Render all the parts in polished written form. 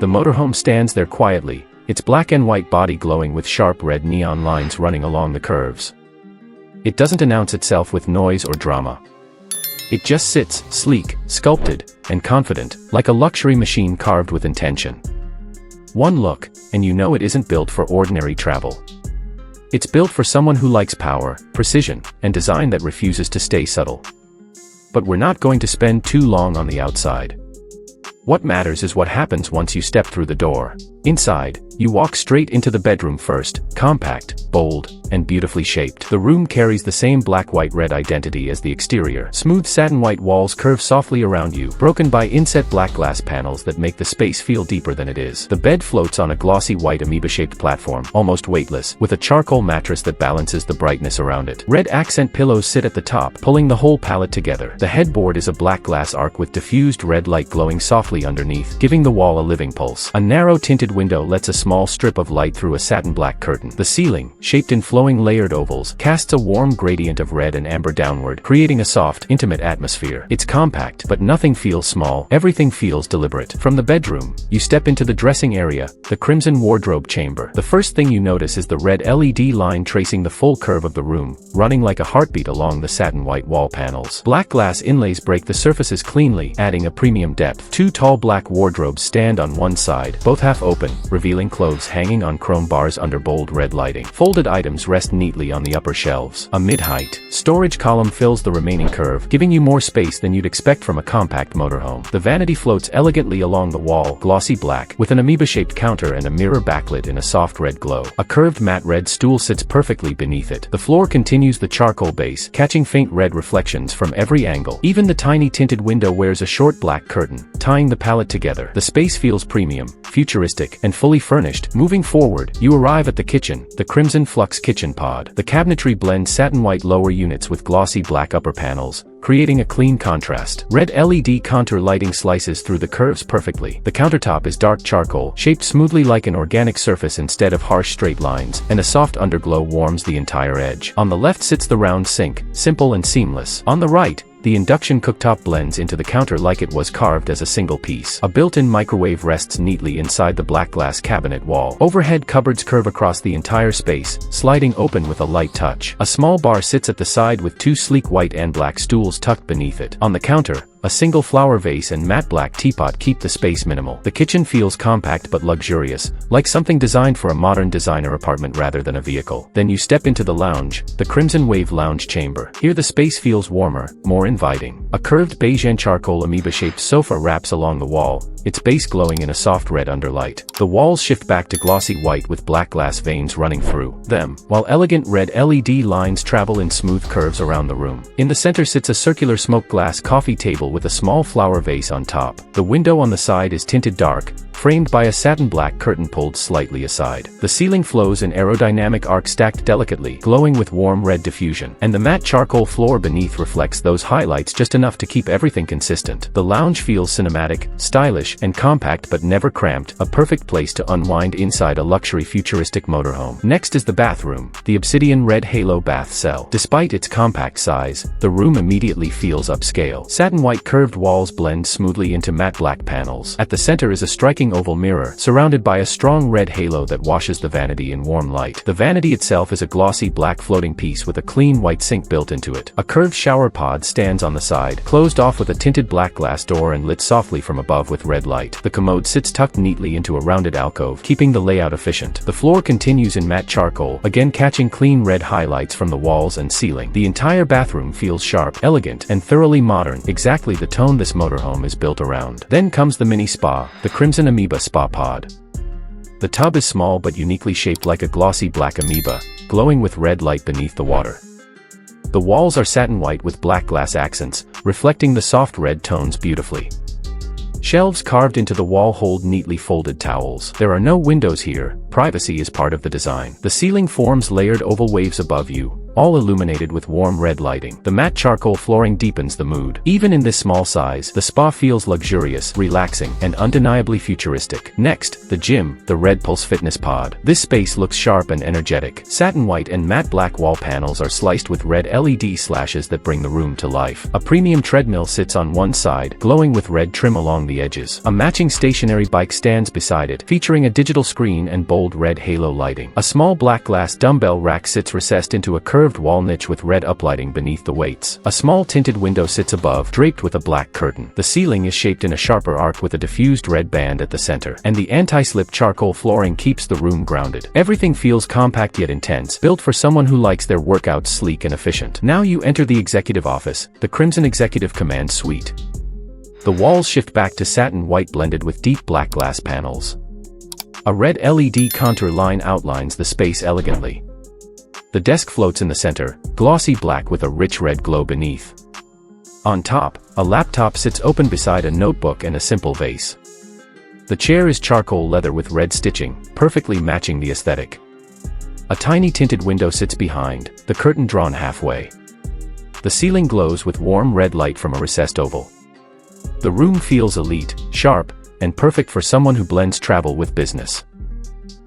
The motorhome stands there quietly, its black and white body glowing with sharp red neon lines running along the curves. It doesn't announce itself with noise or drama. It just sits, sleek, sculpted, and confident, like a luxury machine carved with intention. One look, and you know it isn't built for ordinary travel. It's built for someone who likes power, precision, and design that refuses to stay subtle. But we're not going to spend too long on the outside. What matters is what happens once you step through the door. Inside, you walk straight into the bedroom first, compact, bold, and beautifully shaped. The room carries the same black-white-red identity as the exterior. Smooth satin-white walls curve softly around you, broken by inset black glass panels that make the space feel deeper than it is. The bed floats on a glossy white amoeba-shaped platform, almost weightless, with a charcoal mattress that balances the brightness around it. Red accent pillows sit at the top, pulling the whole palette together. The headboard is a black glass arc with diffused red light glowing softly underneath, giving the wall a living pulse. A narrow tinted window lets a small strip of light through a satin black curtain. The ceiling, shaped in flowing layered ovals, casts a warm gradient of red and amber downward, creating a soft, intimate atmosphere. It's compact, but nothing feels small. Everything feels deliberate. From the bedroom, you step into the dressing area, the crimson wardrobe chamber. The first thing you notice is the red LED line tracing the full curve of the room, running like a heartbeat along the satin white wall panels. Black glass inlays break the surfaces cleanly, adding a premium depth. Two tall black wardrobes stand on one side, both half open, revealing clothes hanging on chrome bars under bold red lighting. Folded items rest neatly on the upper shelves. A mid-height storage column fills the remaining curve, giving you more space than you'd expect from a compact motorhome. The vanity floats elegantly along the wall, glossy black, with an amoeba-shaped counter and a mirror backlit in a soft red glow. A curved matte red stool sits perfectly beneath it. The floor continues the charcoal base, catching faint red reflections from every angle. Even the tiny tinted window wears a short black curtain, tying the palette together. The space feels premium, futuristic, and fully furnished. Moving forward, you arrive at the kitchen, the crimson Flux Kitchen Pod. The cabinetry blends satin white lower units with glossy black upper panels, creating a clean contrast. Red LED contour lighting slices through the curves perfectly. The countertop is dark charcoal, shaped smoothly like an organic surface instead of harsh straight lines, and a soft underglow warms the entire edge. On the left sits the round sink, simple and seamless. On the right, the induction cooktop blends into the counter like it was carved as a single piece. A built-in microwave rests neatly inside the black glass cabinet wall. Overhead cupboards curve across the entire space, sliding open with a light touch. A small bar sits at the side with two sleek white and black stools tucked beneath it. On the counter, a single flower vase and matte black teapot keep the space minimal. The kitchen feels compact but luxurious, like something designed for a modern designer apartment rather than a vehicle. Then you step into the lounge, the Crimson Wave Lounge Chamber. Here the space feels warmer, more inviting. A curved beige and charcoal amoeba-shaped sofa wraps along the wall, its base glowing in a soft red underlight. The walls shift back to glossy white with black glass veins running through them, while elegant red LED lines travel in smooth curves around the room. In the center sits a circular smoked glass coffee table with a small flower vase on top. The window on the side is tinted dark, framed by a satin black curtain pulled slightly aside. The ceiling flows in aerodynamic arc stacked delicately, glowing with warm red diffusion, and the matte charcoal floor beneath reflects those highlights just enough to keep everything consistent. The lounge feels cinematic, stylish, and compact but never cramped, a perfect place to unwind inside a luxury futuristic motorhome. Next is the bathroom, the Obsidian red halo bath cell. Despite its compact size, the room immediately feels upscale. Satin white curved walls blend smoothly into matte black panels. At the center is a striking oval mirror, surrounded by a strong red halo that washes the vanity in warm light. The vanity itself is a glossy black floating piece with a clean white sink built into it. A curved shower pod stands on the side, closed off with a tinted black glass door and lit softly from above with red light. The commode sits tucked neatly into a rounded alcove, keeping the layout efficient. The floor continues in matte charcoal, again catching clean red highlights from the walls and ceiling. The entire bathroom feels sharp, elegant, and thoroughly modern, exactly the tone this motorhome is built around. Then comes the mini spa, the crimson Amoeba Spa Pod. The tub is small but uniquely shaped like a glossy black amoeba, glowing with red light beneath the water. The walls are satin white with black glass accents, reflecting the soft red tones beautifully. Shelves carved into the wall hold neatly folded towels. There are no windows here, privacy is part of the design. The ceiling forms layered oval waves above you, all illuminated with warm red lighting. The matte charcoal flooring deepens the mood. Even in this small size, the spa feels luxurious, relaxing, and undeniably futuristic. Next, the gym, the Red Pulse Fitness Pod. This space looks sharp and energetic. Satin white and matte black wall panels are sliced with red LED slashes that bring the room to life. A premium treadmill sits on one side, glowing with red trim along the edges. A matching stationary bike stands beside it, featuring a digital screen and bold red halo lighting. A small black glass dumbbell rack sits recessed into a curved wall niche with red uplighting beneath the weights. A small tinted window sits above, draped with a black curtain. The ceiling is shaped in a sharper arc with a diffused red band at the center, and the anti-slip charcoal flooring keeps the room grounded. Everything feels compact yet intense, built for someone who likes their workouts sleek and efficient. Now you enter the executive office, the Crimson Executive Command Suite. The walls shift back to satin white blended with deep black glass panels. A red LED contour line outlines the space elegantly. The desk floats in the center, glossy black with a rich red glow beneath. On top, a laptop sits open beside a notebook and a simple vase. The chair is charcoal leather with red stitching, perfectly matching the aesthetic. A tiny tinted window sits behind, the curtain drawn halfway. The ceiling glows with warm red light from a recessed oval. The room feels elite, sharp, and perfect for someone who blends travel with business.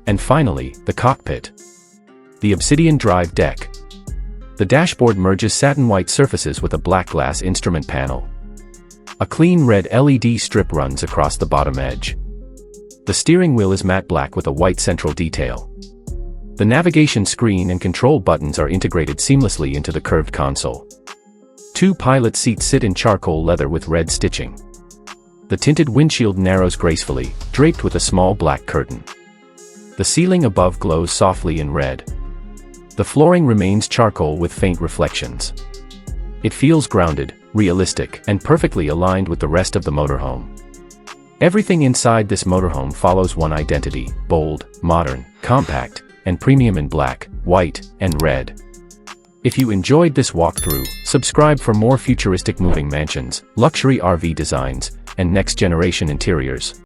And finally, the cockpit. The Obsidian drive deck. The dashboard merges satin white surfaces with a black glass instrument panel. A clean red LED strip runs across the bottom edge. The steering wheel is matte black with a white central detail. The navigation screen and control buttons are integrated seamlessly into the curved console. Two pilot seats sit in charcoal leather with red stitching. The tinted windshield narrows gracefully, draped with a small black curtain. The ceiling above glows softly in red. The flooring remains charcoal with faint reflections. It feels grounded, realistic, and perfectly aligned with the rest of the motorhome. Everything inside this motorhome follows one identity: bold, modern, compact, and premium in black, white, and red. If you enjoyed this walkthrough, subscribe for more futuristic moving mansions, luxury RV designs, and next-generation interiors.